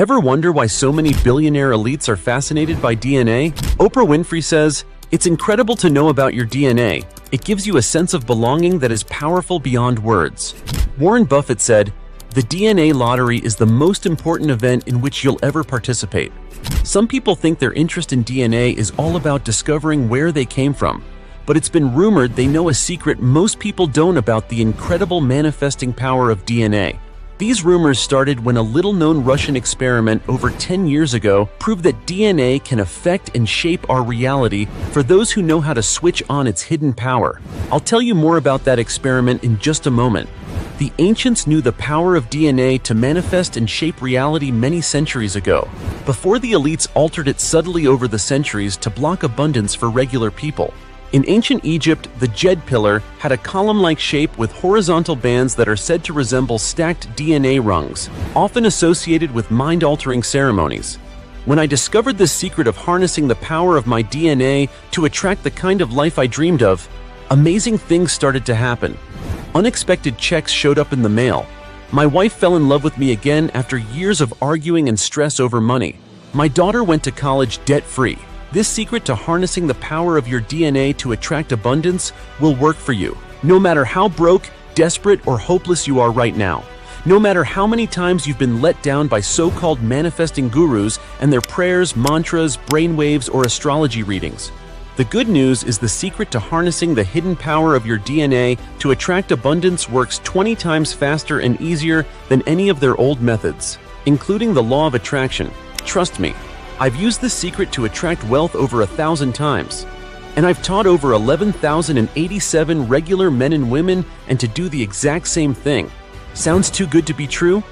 Ever wonder why so many billionaire elites are fascinated by DNA? Oprah Winfrey says, "It's incredible to know about your DNA. It gives you a sense of belonging that is powerful beyond words." Warren Buffett said, "The DNA lottery is the most important event in which you'll ever participate." Some people think their interest in DNA is all about discovering where they came from, but it's been rumored they know a secret most people don't about the incredible manifesting power of DNA. These rumors started when a little-known Russian experiment over 10 years ago proved that DNA can affect and shape our reality for those who know how to switch on its hidden power. I'll tell you more about that experiment in just a moment. The ancients knew the power of DNA to manifest and shape reality many centuries ago, before the elites altered it subtly over the centuries to block abundance for regular people. In ancient Egypt, the Djed pillar had a column-like shape with horizontal bands that are said to resemble stacked DNA rungs, often associated with mind-altering ceremonies. When I discovered this secret of harnessing the power of my DNA to attract the kind of life I dreamed of, amazing things started to happen. Unexpected checks showed up in the mail. My wife fell in love with me again after years of arguing and stress over money. My daughter went to college debt-free. This secret to harnessing the power of your DNA to attract abundance will work for you, no matter how broke, desperate, or hopeless you are right now. No matter how many times you've been let down by so-called manifesting gurus and their prayers, mantras, brainwaves, or astrology readings. The good news is the secret to harnessing the hidden power of your DNA to attract abundance works 20 times faster and easier than any of their old methods, including the law of attraction. Trust me, I've used this secret to attract wealth over 1,000 times. And I've taught over 11,087 regular men and women and to do the exact same thing. Sounds too good to be true?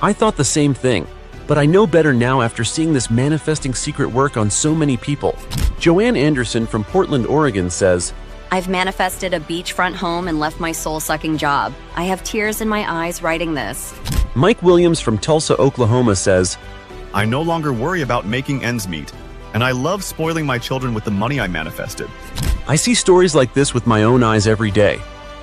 I thought the same thing. But I know better now after seeing this manifesting secret work on so many people. Joanne Anderson from Portland, Oregon says, "I've manifested a beachfront home and left my soul-sucking job. I have tears in my eyes writing this." Mike Williams from Tulsa, Oklahoma says, "I no longer worry about making ends meet, and I love spoiling my children with the money I manifested." I see stories like this with my own eyes every day.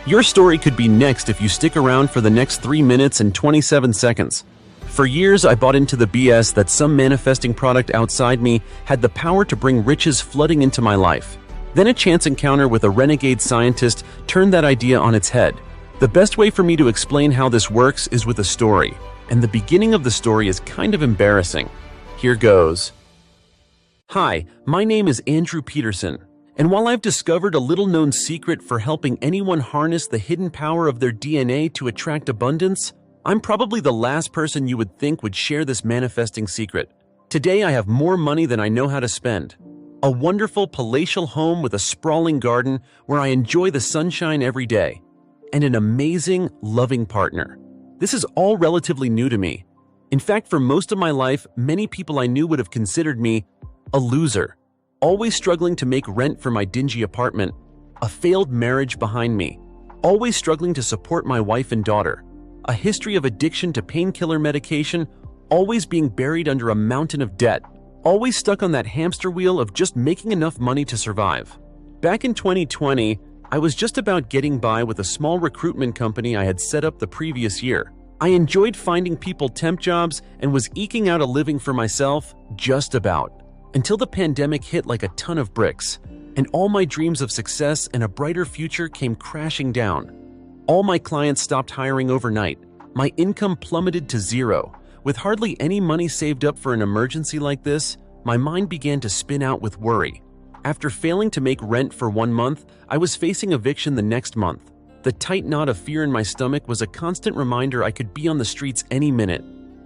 Your story could be next if you stick around for the next 3 minutes and 27 seconds. For years, I bought into the BS that some manifesting product outside me had the power to bring riches flooding into my life. Then a chance encounter with a renegade scientist turned that idea on its head. The best way for me to explain how this works is with a story, and the beginning of the story is kind of embarrassing. Here goes. Hi, my name is Andrew Peterson, and while I've discovered a little-known secret for helping anyone harness the hidden power of their DNA to attract abundance, I'm probably the last person you would think would share this manifesting secret. Today I have more money than I know how to spend. A wonderful palatial home with a sprawling garden where I enjoy the sunshine every day. And an amazing, loving partner. This is all relatively new to me. In fact, for most of my life, many people I knew would have considered me a loser. Always struggling to make rent for my dingy apartment. A failed marriage behind me. Always struggling to support my wife and daughter. A history of addiction to painkiller medication, always being buried under a mountain of debt, always stuck on that hamster wheel of just making enough money to survive. Back in 2020, I was just about getting by with a small recruitment company I had set up the previous year. I enjoyed finding people temp jobs and was eking out a living for myself, just about. Until the pandemic hit like a ton of bricks, and all my dreams of success and a brighter future came crashing down. All my clients stopped hiring overnight. My income plummeted to zero. With hardly any money saved up for an emergency like this, my mind began to spin out with worry. After failing to make rent for 1 month, I was facing eviction the next month. The tight knot of fear in my stomach was a constant reminder I could be on the streets any minute.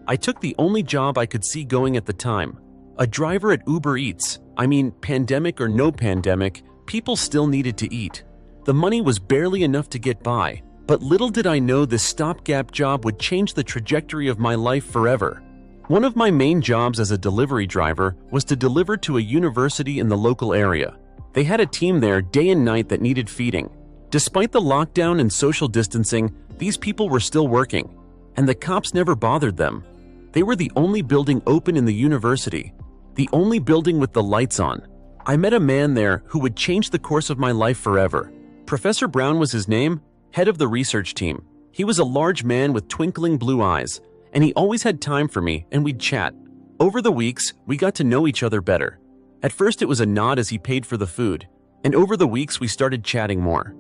I took the only job I could see going at the time. A driver at Uber Eats. I mean, pandemic or no pandemic, people still needed to eat. The money was barely enough to get by. But little did I know this stopgap job would change the trajectory of my life forever. One of my main jobs as a delivery driver was to deliver to a university in the local area. They had a team there day and night that needed feeding. Despite the lockdown and social distancing, these people were still working, and the cops never bothered them. They were the only building open in the university, the only building with the lights on. I met a man there who would change the course of my life forever. Professor Brown was his name, head of the research team. He was a large man with twinkling blue eyes, and he always had time for me, and we'd chat. Over the weeks, we got to know each other better. At first, it was a nod as he paid for the food, and over the weeks, we started chatting more.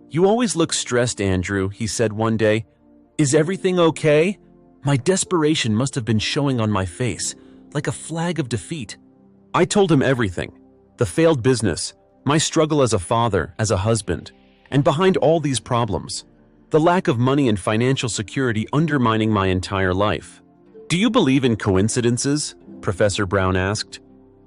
"You always look stressed, Andrew," he said one day. "Is everything okay?" My desperation must have been showing on my face, like a flag of defeat. I told him everything: the failed business, my struggle as a father, as a husband, and behind all these problems, the lack of money and financial security undermining my entire life. "Do you believe in coincidences?" Professor Brown asked.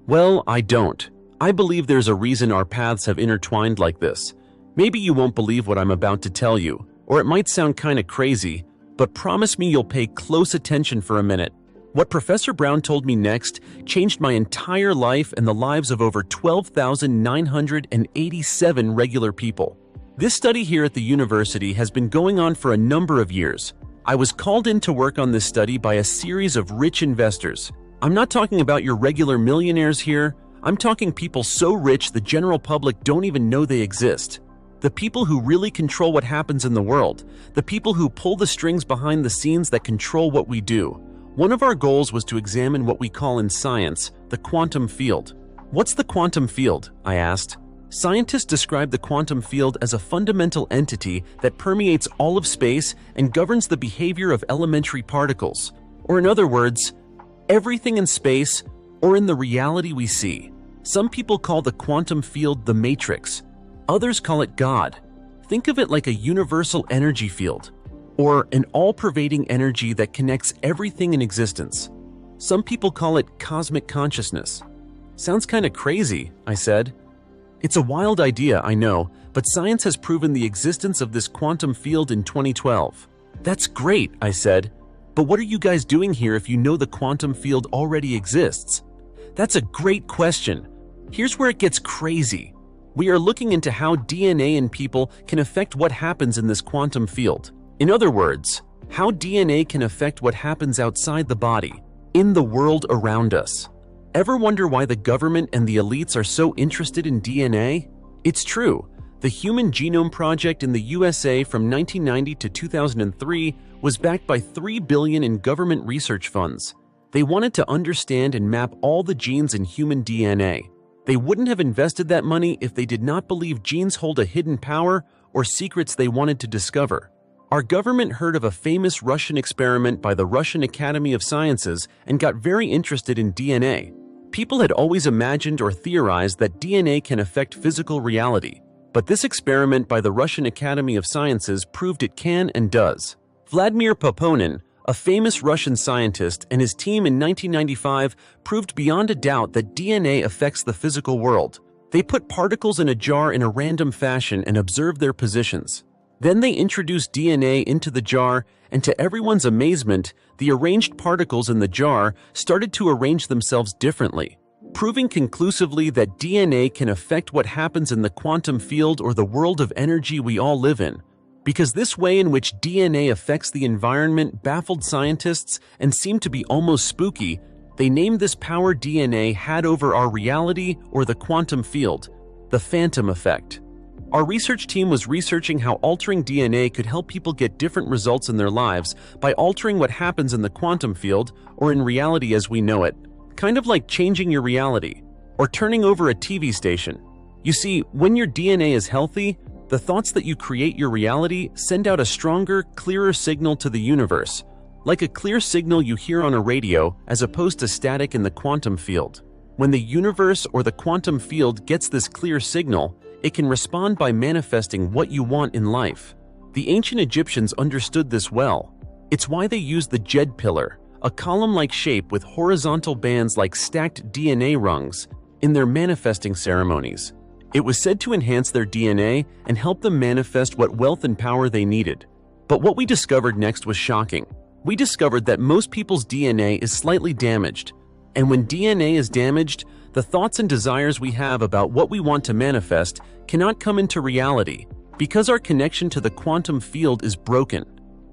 "Well, I don't. I believe there's a reason our paths have intertwined like this. Maybe you won't believe what I'm about to tell you, or it might sound kinda crazy, but promise me you'll pay close attention for a minute." What Professor Brown told me next changed my entire life and the lives of over 12,987 regular people. This study here at the university has been going on for a number of years. I was called in to work on this study by a series of rich investors. I'm not talking about your regular millionaires here. I'm talking people so rich the general public don't even know they exist. The people who really control what happens in the world. The people who pull the strings behind the scenes that control what we do. One of our goals was to examine what we call in science the quantum field. "What's the quantum field?" I asked. Scientists describe the quantum field as a fundamental entity that permeates all of space and governs the behavior of elementary particles. Or in other words, everything in space or in the reality we see. Some people call the quantum field the matrix. Others call it God. Think of it like a universal energy field, or an all-pervading energy that connects everything in existence. Some people call it cosmic consciousness. Sounds kind of crazy, I said. It's a wild idea, I know, but science has proven the existence of this quantum field in 2012. That's great, I said. But what are you guys doing here if you know the quantum field already exists? That's a great question. Here's where it gets crazy. We are looking into how DNA in people can affect what happens in this quantum field. In other words, how DNA can affect what happens outside the body, in the world around us. Ever wonder why the government and the elites are so interested in DNA? It's true. The Human Genome Project in the USA from 1990 to 2003 was backed by $3 billion in government research funds. They wanted to understand and map all the genes in human DNA. They wouldn't have invested that money if they did not believe genes hold a hidden power or secrets they wanted to discover. Our government heard of a famous Russian experiment by the Russian Academy of Sciences and got very interested in DNA. People had always imagined or theorized that DNA can affect physical reality, but this experiment by the Russian Academy of Sciences proved it can and does. Vladimir Poponin, a famous Russian scientist, and his team in 1995 proved beyond a doubt that DNA affects the physical world. They put particles in a jar in a random fashion and observed their positions. Then they introduced DNA into the jar, and to everyone's amazement, the arranged particles in the jar started to arrange themselves differently, proving conclusively that DNA can affect what happens in the quantum field or the world of energy we all live in. Because this way in which DNA affects the environment baffled scientists and seemed to be almost spooky, they named this power DNA had over our reality or the quantum field, the phantom effect. Our research team was researching how altering DNA could help people get different results in their lives by altering what happens in the quantum field or in reality as we know it, kind of like changing your reality or turning over a TV station. You see, when your DNA is healthy, the thoughts that you create your reality send out a stronger, clearer signal to the universe, like a clear signal you hear on a radio as opposed to static in the quantum field. When the universe or the quantum field gets this clear signal, it can respond by manifesting what you want in life. The ancient Egyptians understood this well. It's why they used the Djed pillar, a column-like shape with horizontal bands like stacked DNA rungs, in their manifesting ceremonies. It was said to enhance their DNA and help them manifest what wealth and power they needed. But what we discovered next was shocking. We discovered that most people's DNA is slightly damaged. And when DNA is damaged, the thoughts and desires we have about what we want to manifest cannot come into reality because our connection to the quantum field is broken.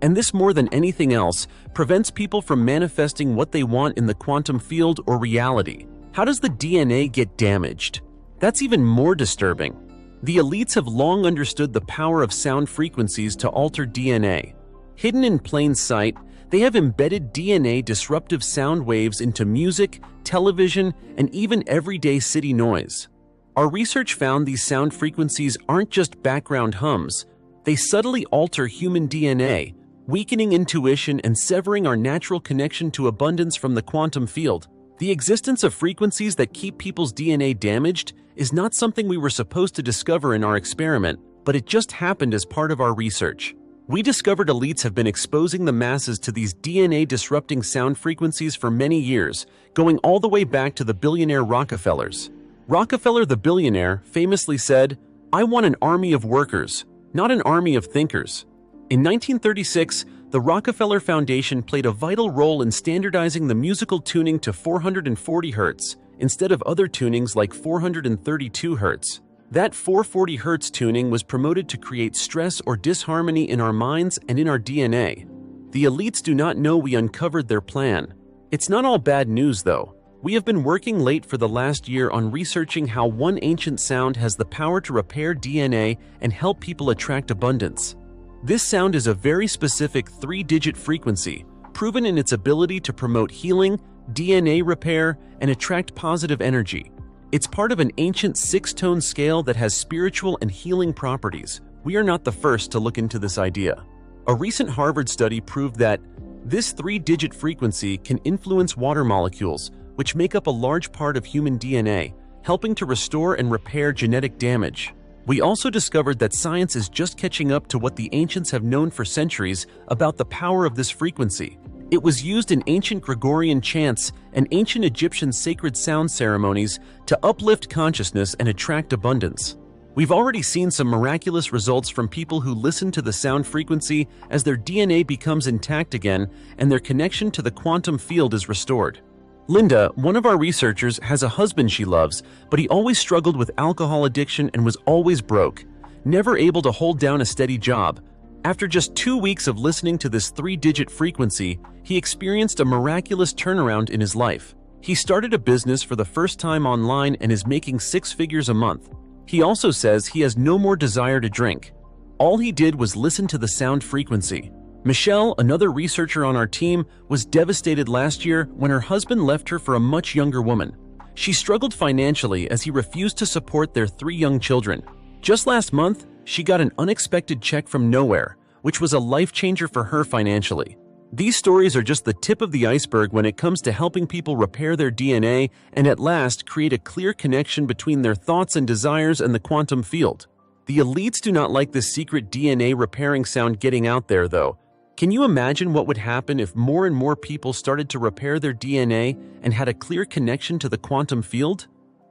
And this, more than anything else, prevents people from manifesting what they want in the quantum field or reality. How does the DNA get damaged? That's even more disturbing. The elites have long understood the power of sound frequencies to alter DNA. Hidden in plain sight, They have embedded DNA disruptive sound waves into music, television, and even everyday city noise. Our research found these sound frequencies aren't just background hums. They subtly alter human DNA, weakening intuition and severing our natural connection to abundance from the quantum field. The existence of frequencies that keep people's DNA damaged is not something we were supposed to discover in our experiment, but it just happened as part of our research. We discovered elites have been exposing the masses to these DNA-disrupting sound frequencies for many years, going all the way back to the billionaire Rockefellers. Rockefeller the billionaire famously said, "I want an army of workers, not an army of thinkers." In 1936, the Rockefeller Foundation played a vital role in standardizing the musical tuning to 440 Hz instead of other tunings like 432 Hz. That 440 Hz tuning was promoted to create stress or disharmony in our minds and in our DNA. The elites do not know we uncovered their plan. It's not all bad news, though. We have been working late for the last year on researching how one ancient sound has the power to repair DNA and help people attract abundance. This sound is a very specific 3-digit frequency, proven in its ability to promote healing, DNA repair, and attract positive energy. It's part of an ancient 6-tone scale that has spiritual and healing properties. We are not the first to look into this idea. A recent Harvard study proved that this 3-digit frequency can influence water molecules, which make up a large part of human DNA, helping to restore and repair genetic damage. We also discovered that science is just catching up to what the ancients have known for centuries about the power of this frequency. It was used in ancient Gregorian chants and ancient Egyptian sacred sound ceremonies to uplift consciousness and attract abundance. We've already seen some miraculous results from people who listen to the sound frequency as their DNA becomes intact again and their connection to the quantum field is restored. Linda, one of our researchers, has a husband she loves, but he always struggled with alcohol addiction and was always broke, never able to hold down a steady job. After just 2 weeks of listening to this 3-digit frequency, he experienced a miraculous turnaround in his life. He started a business for the first time online and is making 6 figures a month. He also says he has no more desire to drink. All he did was listen to the sound frequency. Michelle, another researcher on our team, was devastated last year when her husband left her for a much younger woman. She struggled financially as he refused to support their 3 young children. Just last month, she got an unexpected check from nowhere, which was a life-changer for her financially. These stories are just the tip of the iceberg when it comes to helping people repair their DNA and at last create a clear connection between their thoughts and desires and the quantum field. The elites do not like this secret DNA repairing sound getting out there, though. Can you imagine what would happen if more and more people started to repair their DNA and had a clear connection to the quantum field?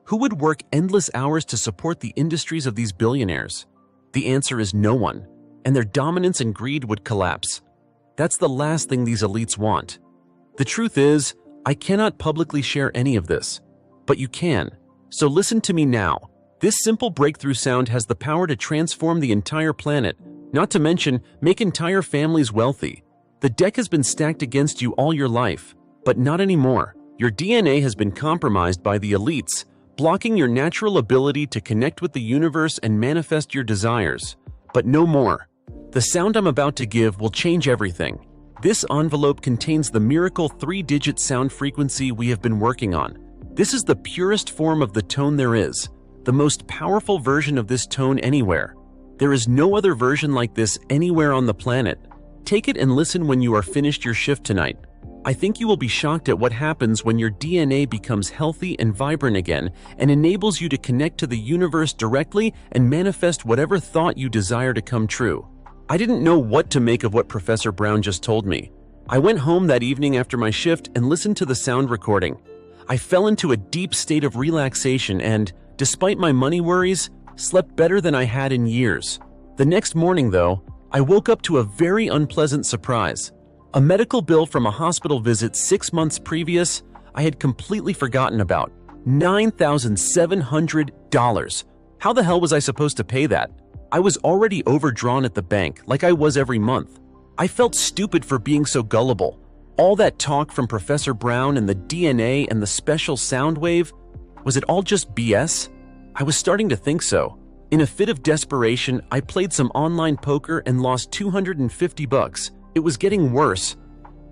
Who would work endless hours to support the industries of these billionaires? The answer is no one, and their dominance and greed would collapse. That's the last thing these elites want. The truth is, I cannot publicly share any of this, but you can. So listen to me now. This simple breakthrough sound has the power to transform the entire planet, not to mention make entire families wealthy. The deck has been stacked against you all your life, but not anymore. Your DNA has been compromised by the elites, blocking your natural ability to connect with the universe and manifest your desires. But no more. The sound I'm about to give will change everything. This envelope contains the miracle 3-digit sound frequency we have been working on. This is the purest form of the tone there is, the most powerful version of this tone anywhere. There is no other version like this anywhere on the planet. Take it and listen when you are finished your shift tonight. I think you will be shocked at what happens when your DNA becomes healthy and vibrant again and enables you to connect to the universe directly and manifest whatever thought you desire to come true. I didn't know what to make of what Professor Brown just told me. I went home that evening after my shift and listened to the sound recording. I fell into a deep state of relaxation and, despite my money worries, slept better than I had in years. The next morning, though, I woke up to a very unpleasant surprise. A medical bill from a hospital visit 6 months previous I had completely forgotten about. $9,700. How the hell was I supposed to pay that? I was already overdrawn at the bank, like I was every month. I felt stupid for being so gullible. All that talk from Professor Brown and the DNA and the special sound wave, was it all just BS? I was starting to think so. In a fit of desperation, I played some online poker and lost $250. It was getting worse.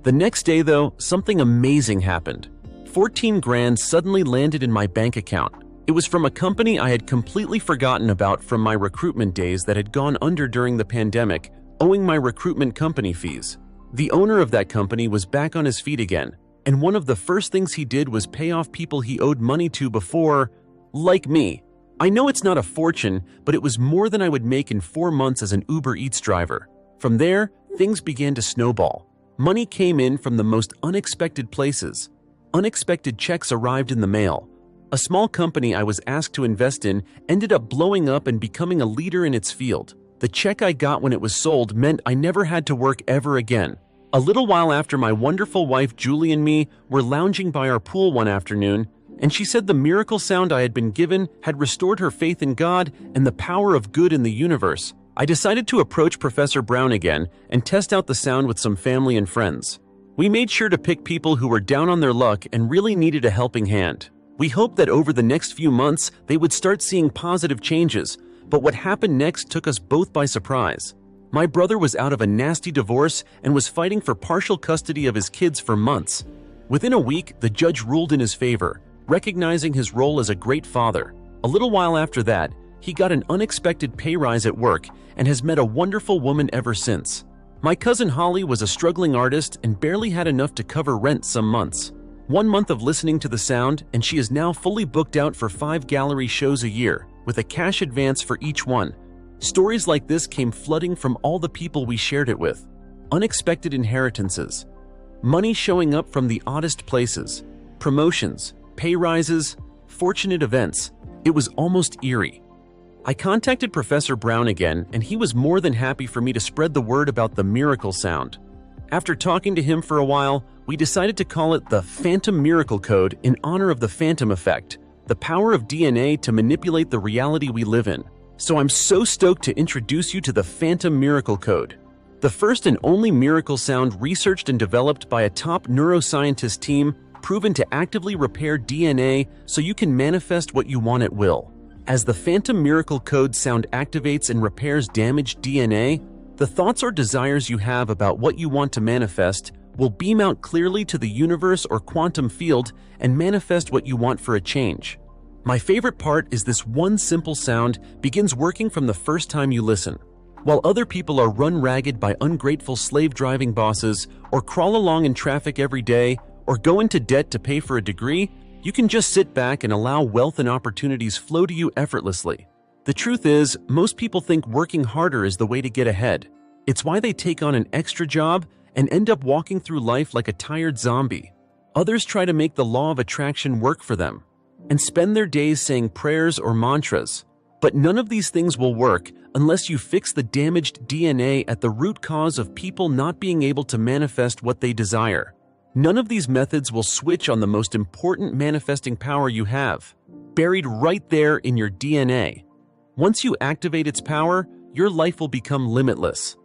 The next day, though, something amazing happened. 14 grand suddenly landed in my bank account. It was from a company I had completely forgotten about from my recruitment days that had gone under during the pandemic, owing my recruitment company fees. The owner of that company was back on his feet again, and one of the first things he did was pay off people he owed money to before, like me. I know it's not a fortune, but it was more than I would make in 4 months as an Uber Eats driver. From there, things began to snowball. Money came in from the most unexpected places. Unexpected checks arrived in the mail. A small company I was asked to invest in ended up blowing up and becoming a leader in its field. The check I got when it was sold meant I never had to work ever again. A little while after, my wonderful wife Julie and me were lounging by our pool one afternoon, and she said the miracle sound I had been given had restored her faith in God and the power of good in the universe. I decided to approach Professor Brown again and test out the sound with some family and friends. We made sure to pick people who were down on their luck and really needed a helping hand. We hoped that over the next few months they would start seeing positive changes, but what happened next took us both by surprise. My brother was out of a nasty divorce and was fighting for partial custody of his kids for months. Within a week, the judge ruled in his favor, recognizing his role as a great father. A little while after that, he got an unexpected pay rise at work and has met a wonderful woman ever since. My cousin Holly was a struggling artist and barely had enough to cover rent some months. 1 month of listening to the sound, and she is now fully booked out for 5 gallery shows a year, with a cash advance for each one. Stories like this came flooding from all the people we shared it with. Unexpected inheritances. Money showing up from the oddest places. Promotions, pay rises, fortunate events. It was almost eerie. I contacted Professor Brown again, and he was more than happy for me to spread the word about the miracle sound. After talking to him for a while, we decided to call it the Phantom Miracle Code in honor of the Phantom Effect, the power of DNA to manipulate the reality we live in. So I'm so stoked to introduce you to the Phantom Miracle Code, the first and only miracle sound researched and developed by a top neuroscientist team proven to actively repair DNA so you can manifest what you want at will. As the Phantom Miracle Code sound activates and repairs damaged DNA, the thoughts or desires you have about what you want to manifest will beam out clearly to the universe or quantum field and manifest what you want for a change. My favorite part is this one simple sound begins working from the first time you listen. While other people are run ragged by ungrateful slave-driving bosses, or crawl along in traffic every day, or go into debt to pay for a degree, you can just sit back and allow wealth and opportunities flow to you effortlessly. The truth is, most people think working harder is the way to get ahead. It's why they take on an extra job and end up walking through life like a tired zombie. Others try to make the law of attraction work for them and spend their days saying prayers or mantras. But none of these things will work unless you fix the damaged DNA at the root cause of people not being able to manifest what they desire. None of these methods will switch on the most important manifesting power you have, buried right there in your DNA. Once you activate its power, your life will become limitless.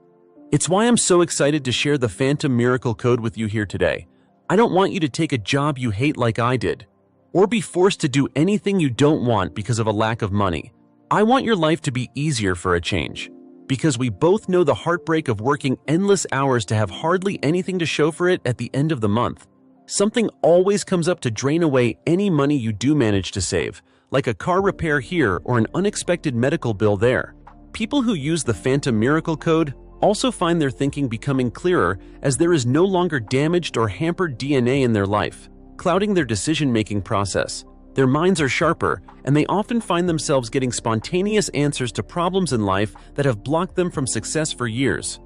It's why I'm so excited to share the Phantom Miracle Code with you here today. I don't want you to take a job you hate like I did, or be forced to do anything you don't want because of a lack of money. I want your life to be easier for a change, because we both know the heartbreak of working endless hours to have hardly anything to show for it at the end of the month. Something always comes up to drain away any money you do manage to save, like a car repair here or an unexpected medical bill there. People who use the Phantom Miracle Code also find their thinking becoming clearer as there is no longer damaged or hampered DNA in their life, clouding their decision-making process. Their minds are sharper, and they often find themselves getting spontaneous answers to problems in life that have blocked them from success for years.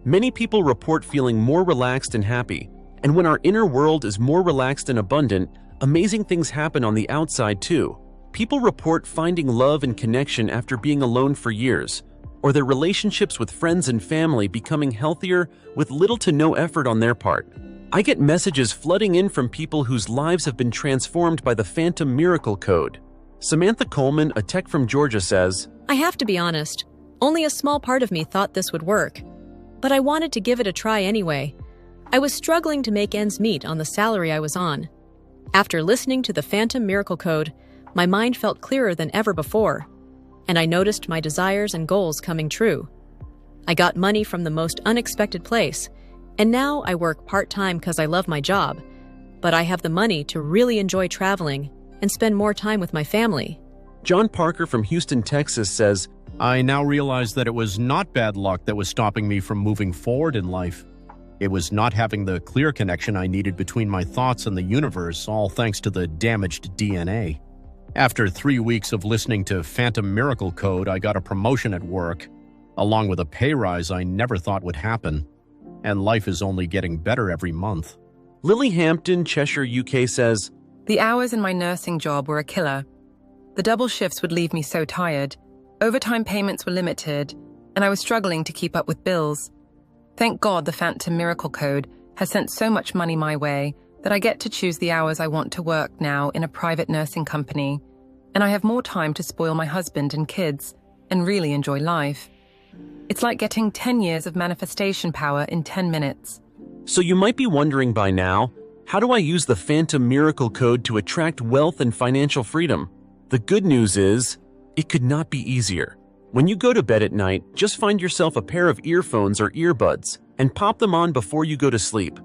Many people report feeling more relaxed and happy, and when our inner world is more relaxed and abundant, amazing things happen on the outside too. People report finding love and connection after being alone for years, or their relationships with friends and family becoming healthier with little to no effort on their part. I get messages flooding in from people whose lives have been transformed by the Phantom Miracle Code. Samantha Coleman, a tech from Georgia, says, I have to be honest, only a small part of me thought this would work. But I wanted to give it a try anyway. I was struggling to make ends meet on the salary I was on. After listening to the Phantom Miracle Code, my mind felt clearer than ever before, and I noticed my desires and goals coming true. I got money from the most unexpected place, And now I work part-time because I love my job, but I have the money to really enjoy traveling and spend more time with my family. John Parker from Houston, Texas says, I now realize that it was not bad luck that was stopping me from moving forward in life. It was not having the clear connection I needed between my thoughts and the universe, all thanks to the damaged DNA. After 3 weeks of listening to Phantom Miracle Code, I got a promotion at work, along with a pay rise I never thought would happen. And life is only getting better every month. Lily Hampton, Cheshire, UK says, The hours in my nursing job were a killer. The double shifts would leave me so tired. Overtime payments were limited, and I was struggling to keep up with bills. Thank God the Phantom Miracle Code has sent so much money my way that I get to choose the hours I want to work now in a private nursing company, and I have more time to spoil my husband and kids and really enjoy life. It's like getting 10 years of manifestation power in 10 minutes. So you might be wondering by now, how do I use the Phantom Miracle Code to attract wealth and financial freedom? The good news is, it could not be easier. When you go to bed at night, just find yourself a pair of earphones or earbuds and pop them on before you go to sleep.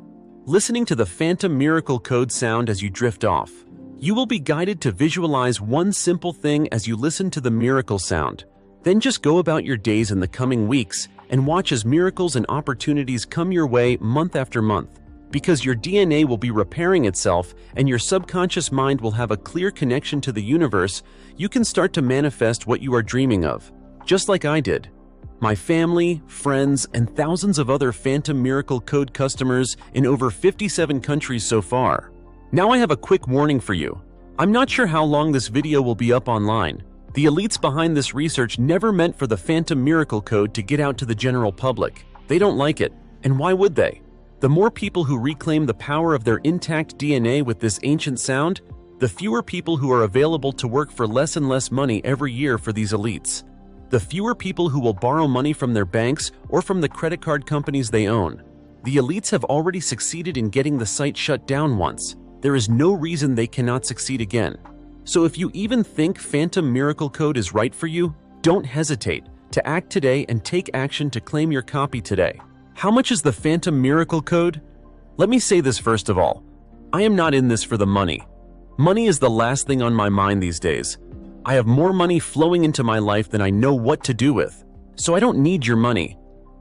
Listening to the Phantom Miracle Code sound as you drift off, you will be guided to visualize one simple thing as you listen to the miracle sound. Then just go about your days in the coming weeks and watch as miracles and opportunities come your way month after month. Because your DNA will be repairing itself and your subconscious mind will have a clear connection to the universe, you can start to manifest what you are dreaming of, just like I did. My family, friends, and thousands of other Phantom Miracle Code customers in over 57 countries so far. Now I have a quick warning for you. I'm not sure how long this video will be up online. The elites behind this research never meant for the Phantom Miracle Code to get out to the general public. They don't like it, and why would they? The more people who reclaim the power of their intact DNA with this ancient sound, the fewer people who are available to work for less and less money every year for these elites. The fewer people who will borrow money from their banks or from the credit card companies they own. The elites have already succeeded in getting the site shut down once. There is no reason they cannot succeed again. So if you even think Phantom Miracle Code is right for you, don't hesitate to act today and take action to claim your copy today. How much is the Phantom Miracle Code? Let me say this first of all. I am not in this for the money. Money is the last thing on my mind these days. I have more money flowing into my life than I know what to do with. So I don't need your money.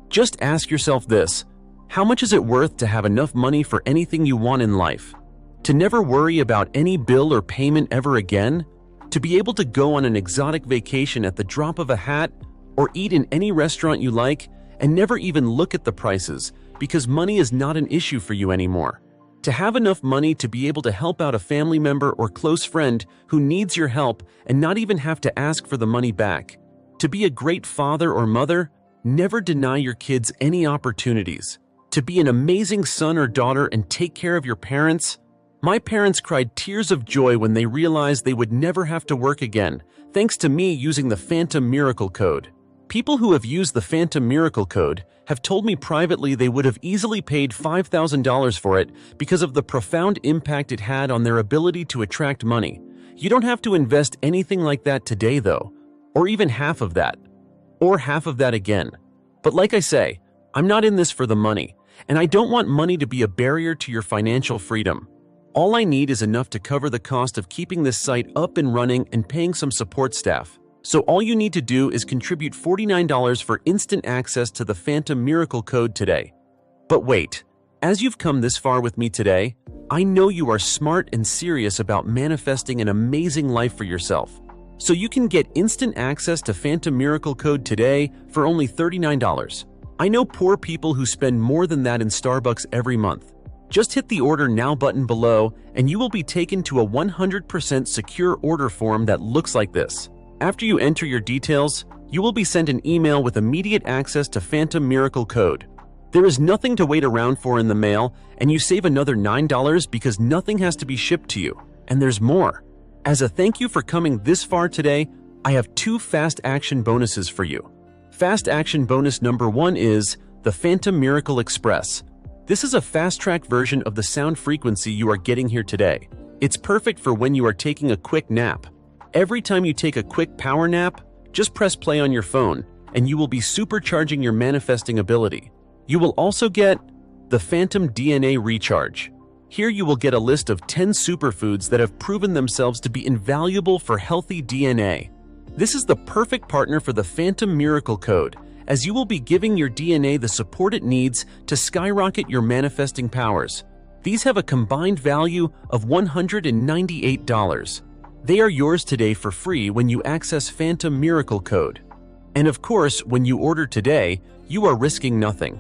Just ask yourself this. How much is it worth to have enough money for anything you want in life? To never worry about any bill or payment ever again? To be able to go on an exotic vacation at the drop of a hat or eat in any restaurant you like and never even look at the prices because money is not an issue for you anymore. To have enough money to be able to help out a family member or close friend who needs your help and not even have to ask for the money back. To be a great father or mother, never deny your kids any opportunities. To be an amazing son or daughter and take care of your parents. My parents cried tears of joy when they realized they would never have to work again, thanks to me using the Phantom Miracle Code. People who have used the Phantom Miracle Code have told me privately they would have easily paid $5,000 for it because of the profound impact it had on their ability to attract money. You don't have to invest anything like that today though, or even half of that, or half of that again. But like I say, I'm not in this for the money, and I don't want money to be a barrier to your financial freedom. All I need is enough to cover the cost of keeping this site up and running and paying some support staff. So all you need to do is contribute $49 for instant access to the Phantom Miracle Code today. But wait, as you've come this far with me today, I know you are smart and serious about manifesting an amazing life for yourself. So you can get instant access to Phantom Miracle Code today for only $39. I know poor people who spend more than that in Starbucks every month. Just hit the Order Now button below and you will be taken to a 100% secure order form that looks like this. After you enter your details, you will be sent an email with immediate access to Phantom Miracle Code. There is nothing to wait around for in the mail, and you save another $9 because nothing has to be shipped to you. And there's more. As a thank you for coming this far today, I have 2 fast action bonuses for you. Fast action bonus number 1 is the Phantom Miracle Express. This is a fast-track version of the sound frequency you are getting here today. It's perfect for when you are taking a quick nap. Every time you take a quick power nap, just press play on your phone, and you will be supercharging your manifesting ability. You will also get the Phantom DNA Recharge. Here you will get a list of 10 superfoods that have proven themselves to be invaluable for healthy DNA. This is the perfect partner for the Phantom Miracle Code, as you will be giving your DNA the support it needs to skyrocket your manifesting powers. These have a combined value of $198. They are yours today for free when you access Phantom Miracle Code. And of course, when you order today, you are risking nothing.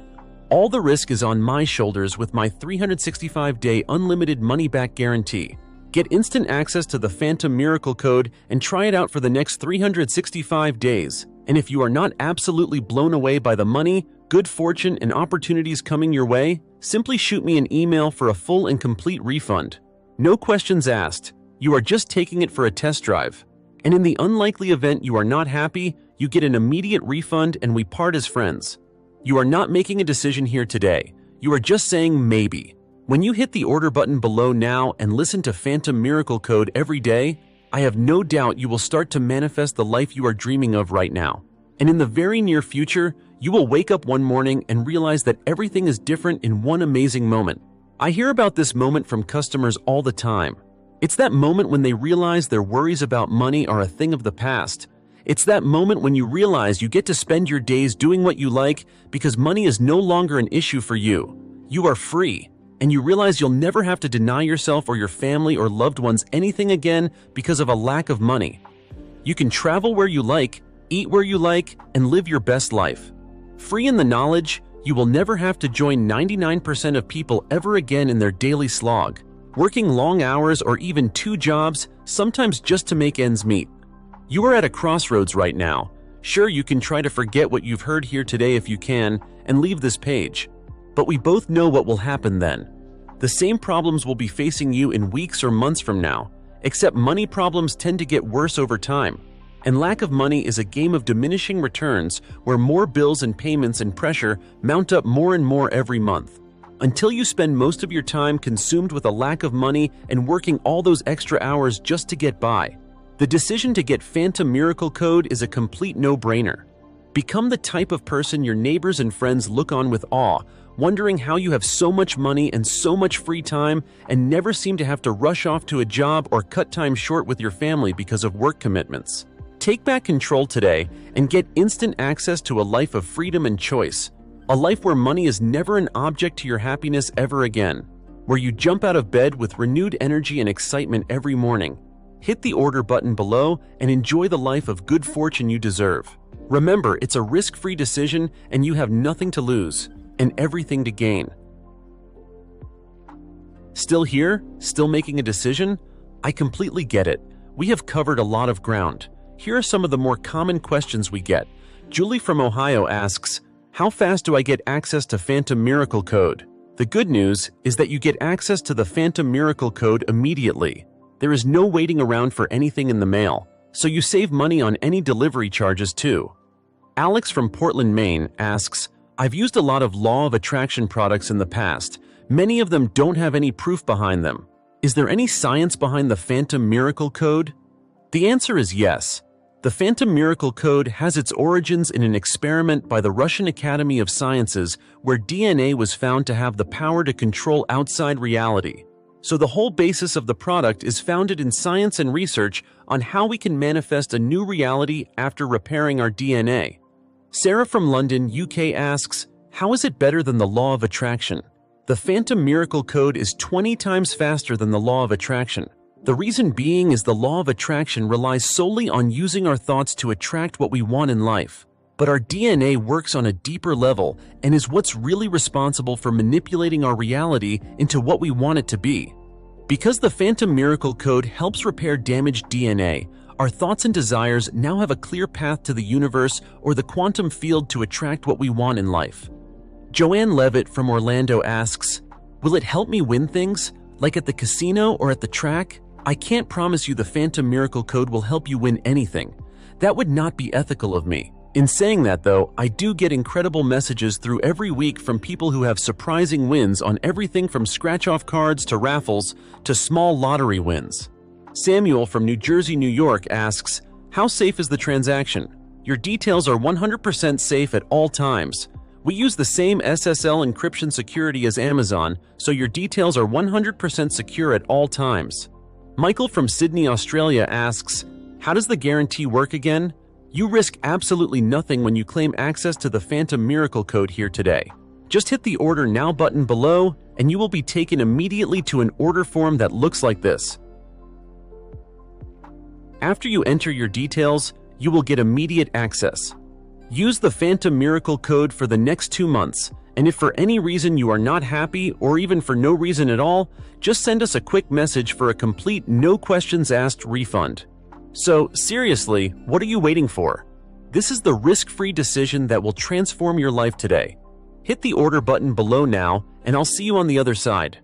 All the risk is on my shoulders with my 365-day unlimited money-back guarantee. Get instant access to the Phantom Miracle Code and try it out for the next 365 days. And if you are not absolutely blown away by the money, good fortune, and opportunities coming your way, simply shoot me an email for a full and complete refund. No questions asked. You are just taking it for a test drive. And in the unlikely event you are not happy, you get an immediate refund and we part as friends. You are not making a decision here today. You are just saying maybe. When you hit the order button below now and listen to Phantom Miracle Code every day, I have no doubt you will start to manifest the life you are dreaming of right now. And in the very near future, you will wake up one morning and realize that everything is different in one amazing moment. I hear about this moment from customers all the time. It's that moment when they realize their worries about money are a thing of the past. It's that moment when you realize you get to spend your days doing what you like because money is no longer an issue for you. You are free. And you realize you'll never have to deny yourself or your family or loved ones anything again because of a lack of money. You can travel where you like, eat where you like, and live your best life. Free in the knowledge, you will never have to join 99% of people ever again in their daily slog, working long hours or even 2 jobs, sometimes just to make ends meet. You are at a crossroads right now. Sure, you can try to forget what you've heard here today if you can, and leave this page. But we both know what will happen then. The same problems will be facing you in weeks or months from now, except money problems tend to get worse over time. And lack of money is a game of diminishing returns where more bills and payments and pressure mount up more and more every month, until you spend most of your time consumed with a lack of money and working all those extra hours just to get by. The decision to get Phantom Miracle Code is a complete no-brainer. Become the type of person your neighbors and friends look on with awe, wondering how you have so much money and so much free time and never seem to have to rush off to a job or cut time short with your family because of work commitments. Take back control today and get instant access to a life of freedom and choice. A life where money is never an object to your happiness ever again. Where you jump out of bed with renewed energy and excitement every morning. Hit the order button below and enjoy the life of good fortune you deserve. Remember, it's a risk-free decision and you have nothing to lose and everything to gain. Still here? Still making a decision? I completely get it. We have covered a lot of ground. Here are some of the more common questions we get. Julie from Ohio asks, how fast do I get access to Phantom Miracle Code? The good news is that you get access to the Phantom Miracle Code immediately. There is no waiting around for anything in the mail, so you save money on any delivery charges too. Alex from Portland, Maine asks, I've used a lot of law of attraction products in the past. Many of them don't have any proof behind them. Is there any science behind the Phantom Miracle Code? The answer is yes. The Phantom Miracle Code has its origins in an experiment by the Russian Academy of Sciences where DNA was found to have the power to control outside reality. So the whole basis of the product is founded in science and research on how we can manifest a new reality after repairing our DNA. Sarah from London, UK asks, how is it better than the law of attraction? The Phantom Miracle Code is 20 times faster than the law of attraction. The reason being is the law of attraction relies solely on using our thoughts to attract what we want in life. But our DNA works on a deeper level and is what's really responsible for manipulating our reality into what we want it to be. Because the Phantom Miracle Code helps repair damaged DNA, our thoughts and desires now have a clear path to the universe or the quantum field to attract what we want in life. Joanne Levitt from Orlando asks, will it help me win things, like at the casino or at the track? I can't promise you the Phantom Miracle Code will help you win anything. That would not be ethical of me. In saying that though, I do get incredible messages through every week from people who have surprising wins on everything from scratch-off cards to raffles to small lottery wins. Samuel from New Jersey, New York asks, how safe is the transaction? Your details are 100% safe at all times. We use the same SSL encryption security as Amazon, so your details are 100% secure at all times. Michael from Sydney, Australia asks, how does the guarantee work again? You risk absolutely nothing when you claim access to the Phantom Miracle Code here today. Just hit the Order Now button below, and you will be taken immediately to an order form that looks like this. After you enter your details, you will get immediate access. Use the Phantom Miracle Code for the next 2 months, and if for any reason you are not happy or even for no reason at all, just send us a quick message for a complete no questions asked refund. So seriously, what are you waiting for? This is the risk-free decision that will transform your life today. Hit the order button below now, and I'll see you on the other side.